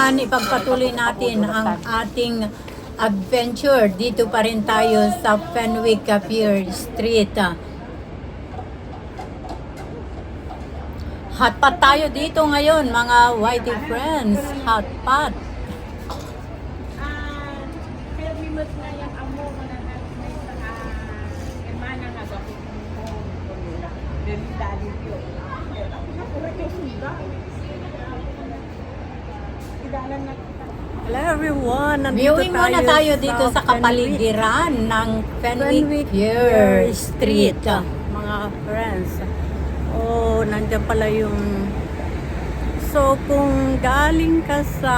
naman, ipagpatuloy natin ang ating adventure. Dito pa rin tayo sa Fenwick Pier Street. Hotpot tayo dito ngayon, mga Whitey friends. Hotpot. Hello everyone, Viewing muna tayo dito sa kapaligiran ng Fenwick Pier Street. Mga friends. Oh, nandiyan pala yung... So, kung galing ka sa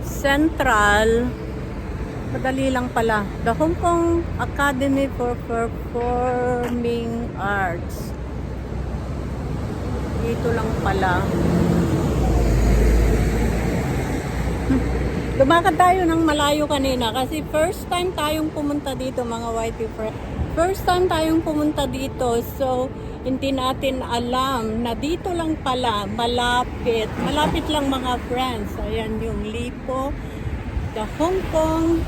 Central, madali lang pala. The Hong Kong Academy for Performing Arts. Dito lang pala. Lumakad tayo ng malayo kanina kasi first time tayong pumunta dito, mga Whitey friends. First time tayong pumunta dito, so hindi natin alam na dito lang pala, malapit. Malapit lang mga friends. Ayan yung Lipo, the Hong Kong.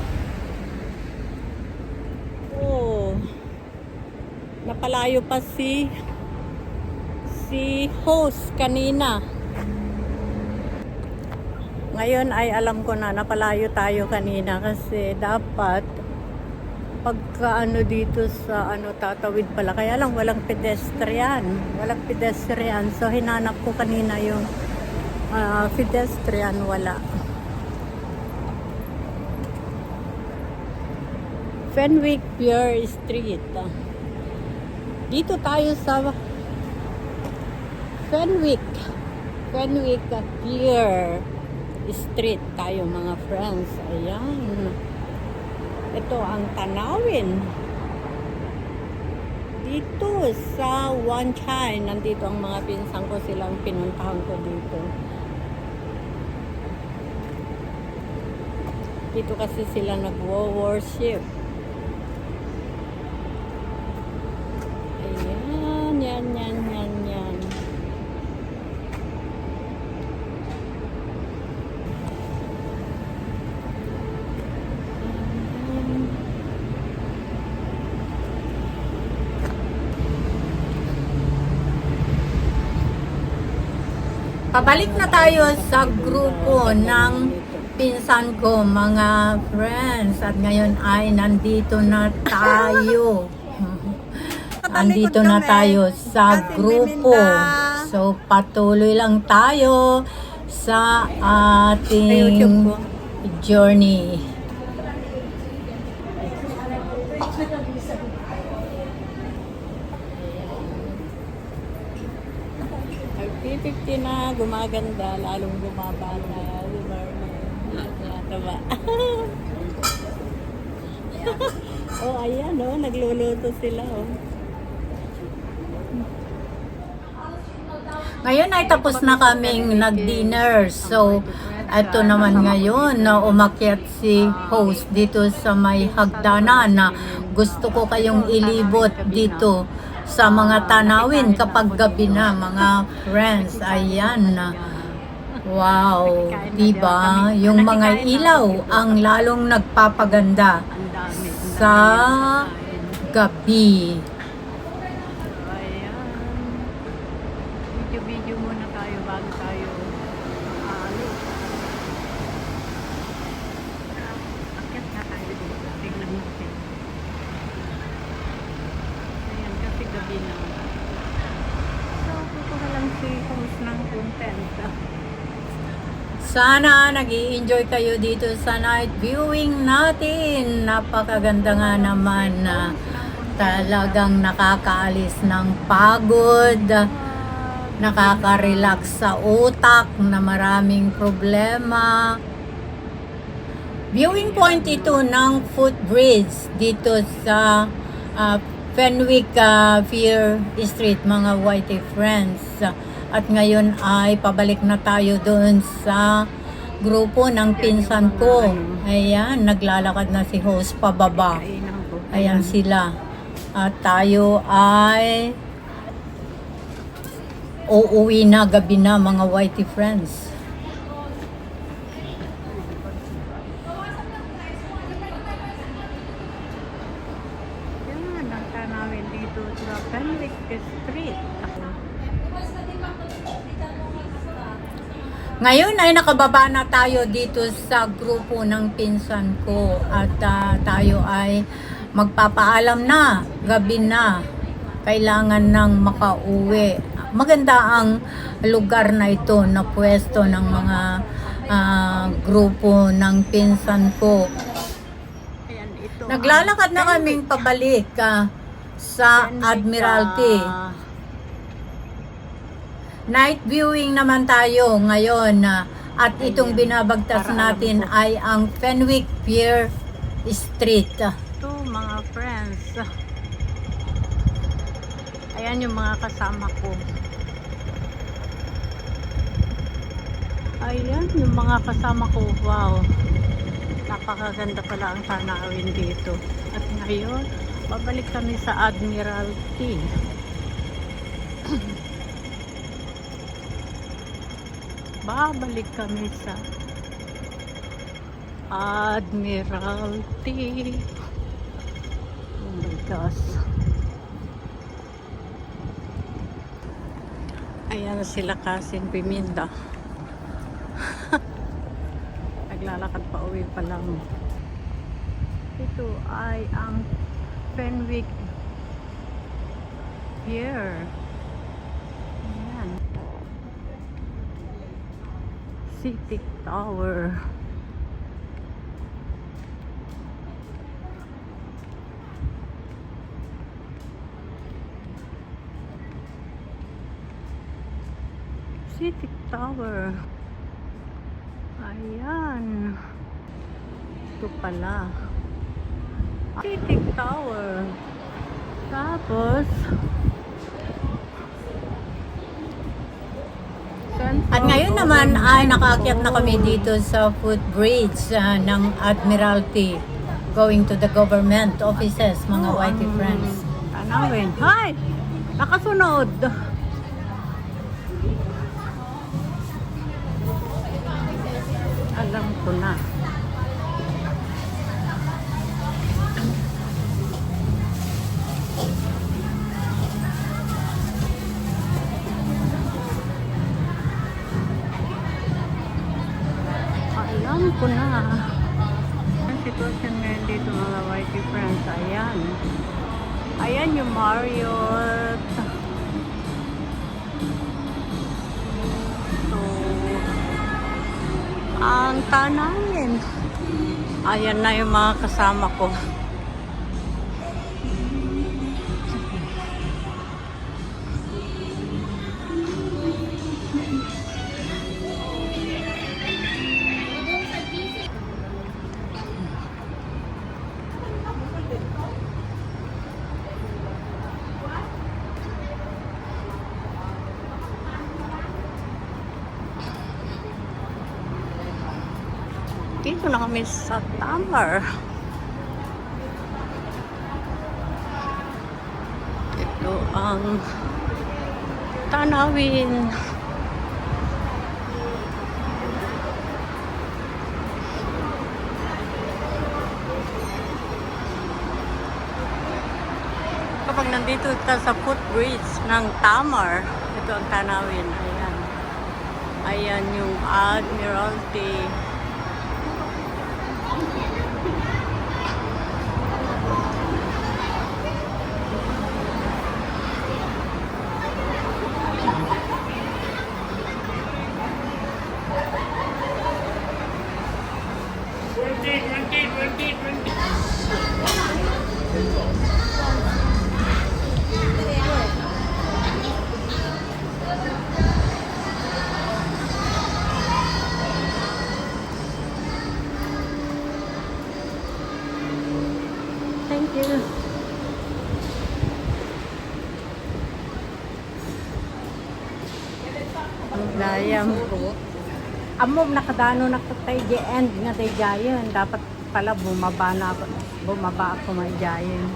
Oh, napalayo pa si host kanina. Ngayon ay alam ko na napalayo tayo kanina kasi dapat pagka dito sa tatawid pala, kaya lang walang pedestrian, so hinanap ko kanina yung pedestrian, wala. Fenwick Pier Street, dito tayo sa Fenwick Pier Street tayo mga friends. Ayan, ito ang tanawin dito sa Wan Chai. Nandito ang mga pinsan ko, silang pinuntahan ko dito. Dito kasi sila nagwo-worship. Ayan, yan. Pabalik na tayo sa grupo ng pinsan ko, mga friends. At ngayon ay nandito na tayo. Andito na tayo sa grupo. So, patuloy lang tayo sa ating journey. P50 na, gumaganda, lalong bumaba na, taba. Oh, ayan, oh, nagluluto sila, oh. Ngayon ay tapos na kaming nag-dinner. So, ito naman ngayon na umakyat si host dito sa may hagdanan na gusto ko kayong ilibot dito sa mga tanawin kapag gabi na, mga friends. Ayan na. Wow, diba? Yung mga ilaw ang lalong nagpapaganda sa gabi. Video muna tayo bago tayo akyat na tayo dito. Tingnan natin. Ayan, kasi gabi na. So, kukuha lang si host ng content. Sana nag-i-enjoy kayo dito sa night viewing natin. Napakaganda nga naman na talagang nakakaalis ng pagod, nakaka-relax sa utak na maraming problema. Viewing point ito ng footbridge dito sa Fenwick Pier Street, mga Whitey friends. At ngayon ay pabalik na tayo doon sa grupo ng pinsan ko. Ayan, naglalakad na si host pababa. Ayan sila. At tayo ay uuwi na, gabi na, mga Whitey friends. Ngayon ay nakababa na tayo dito sa grupo ng pinsan ko at tayo ay magpapaalam na, gabi na. Kailangan nang makauwi. Maganda ang lugar na ito na pwesto ng mga grupo ng pinsan ko. Ayan, ito. Naglalakad na kaming pabalik sa Admiralty. Night viewing naman tayo ngayon at itong binabagtas natin ay ang Fenwick Pier Street. Ito mga friends. Ayan yung mga kasama ko. Ayan yung mga kasama ko. Wow. Napakaganda pala ang tanawin dito. At ngayon, babalik kami sa Admiralty. Babalik kami sa Admiralty. Oh my gosh. Ayan sila Kasin Piminda. Naglalakad pa uwi pa lang. Ito ay ang Fenwick Pier. Ayan. City Tower. City Tower. Ayan. Ito pala. City Tower. Tapos At ngayon naman ay nakaakyat na kami dito sa footbridge ng Admiralty going to the government offices, mga whitey friends. Tanawin. Hi! Nakasunod! Alam ko na. Alam ko na. Ang sitwasyon ngayon dito mga whitey friends. Ayan. Ayan yung Marriott. So, ang tanawin. Ayan na yung mga kasama ko. Dito na kami sa Tower. Ito ang tanawin. Kapag nandito ka sa footbridge ng Tamar, ito ang tanawin. Ayan. Ayan yung Admiralty. Thank you. Ang dayam ko. Amom nakadano na ko tay end nga tay gayon. Dapat pala bumaba ako may gayon.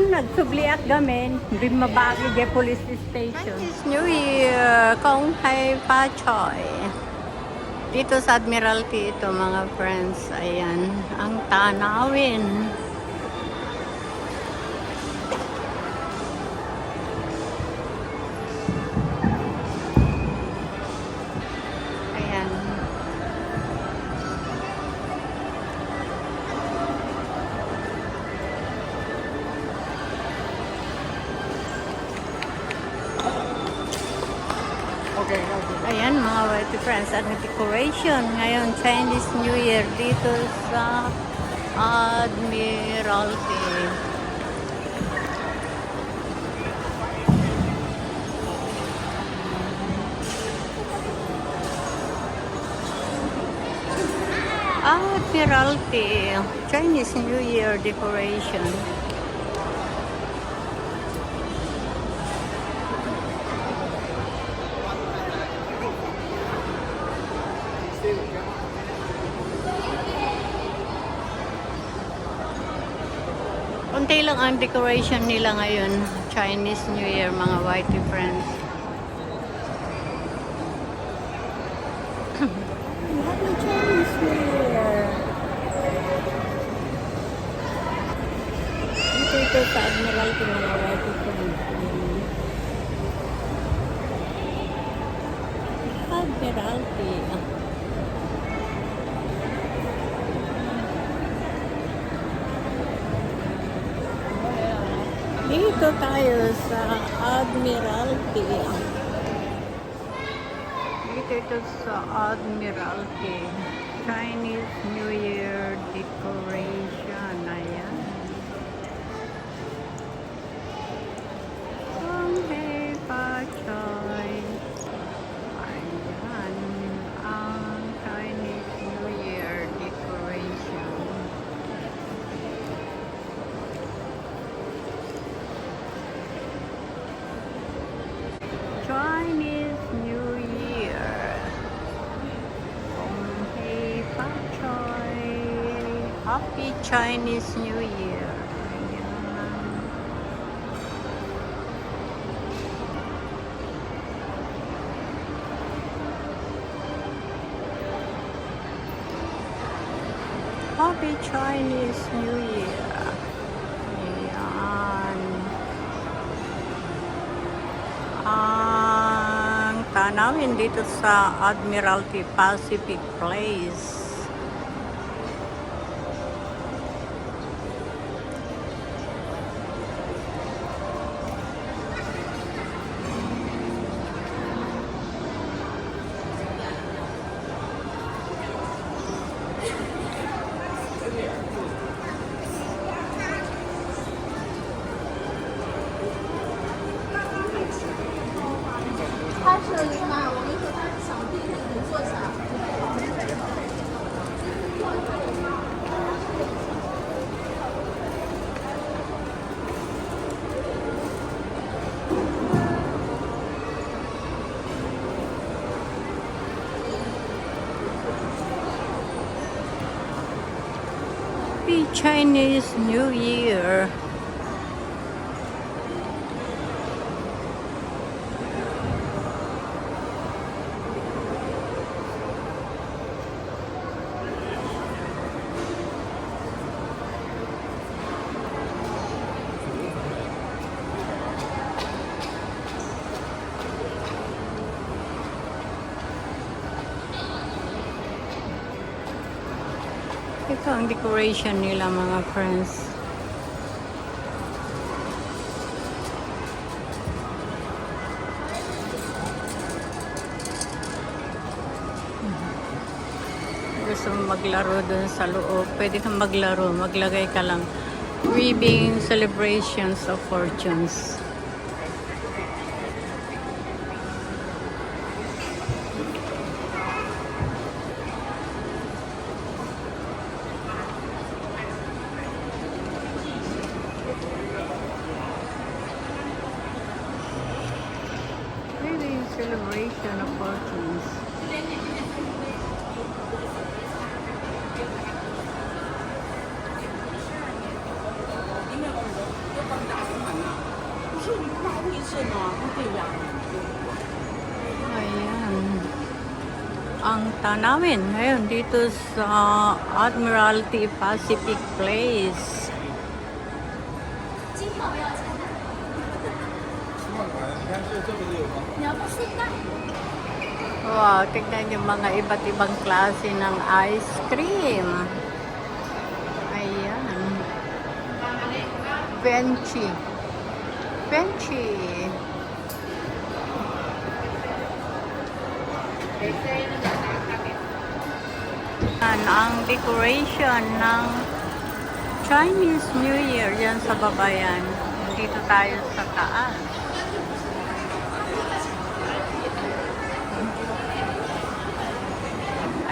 Nagsubliat gamin, bimabagi de police station. Chinese New Year, Kong Hai Pa Choy. Dito sa Admiralty ito mga friends, ayan, ang tanawin. Ayan mga white friends, ang decoration ngayon Chinese New Year dito sa Admiralty. Admiralty, Chinese New Year decoration. Kunti lang ang decoration nila ngayon, Chinese New Year, mga whitey friends. Happy Chinese New Year! Ito sa Admiralty, mga whitey friends. Admiralty. Dito tayo sa Admiralty. Dito ito sa Admiralty. Chinese New Year decoration. Ayan. Hey, Pachoy. Ayan. Ang Chinese New Year decoration. Chinese New Year. Hey, Pachoy. Happy Chinese New Year. Ayan. Happy Chinese New Year. Ayan. Ang tanawin dito sa Admiralty Pacific Place. Happy Chinese New Year. Ito ang decoration nila, mga friends. Gusto mo maglaro dun sa loob, pwede kang maglaro, maglagay ka lang. Weaving celebrations of fortunes. Celebration of fortunes. Ayan. Ang tanawin ngayon dito sa Admiralty Pacific Place. Wow, tignan yung mga iba't ibang klase ng ice cream. Ayan. Benchy. Yan ang decoration ng Chinese New Year yan sa baba yan. Dito tayo sa taas.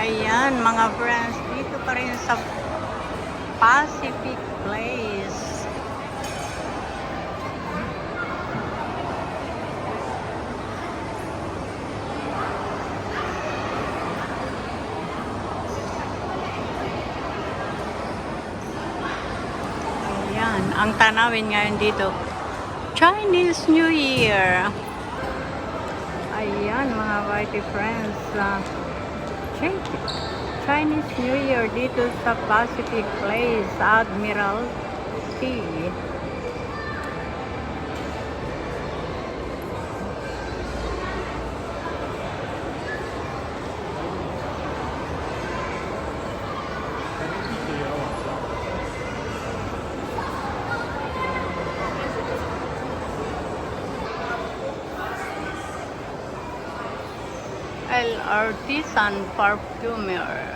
Ayan mga friends, dito pa rin sa Pacific Place. Ayan, ang tanawin ngayon dito, Chinese New Year. Ayan mga whitey friends, Chinese New Year dito sa Pacific Place, Admiralty. El Artisan Parfumer.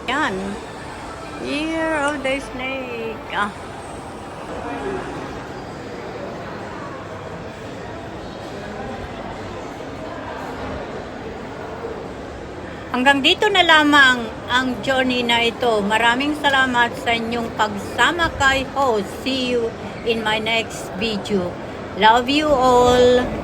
Yan. Year of the Snake. Hanggang dito na lamang ang journey na ito. Maraming salamat sa inyong pagsama kay host. See you in my next video. Love you all.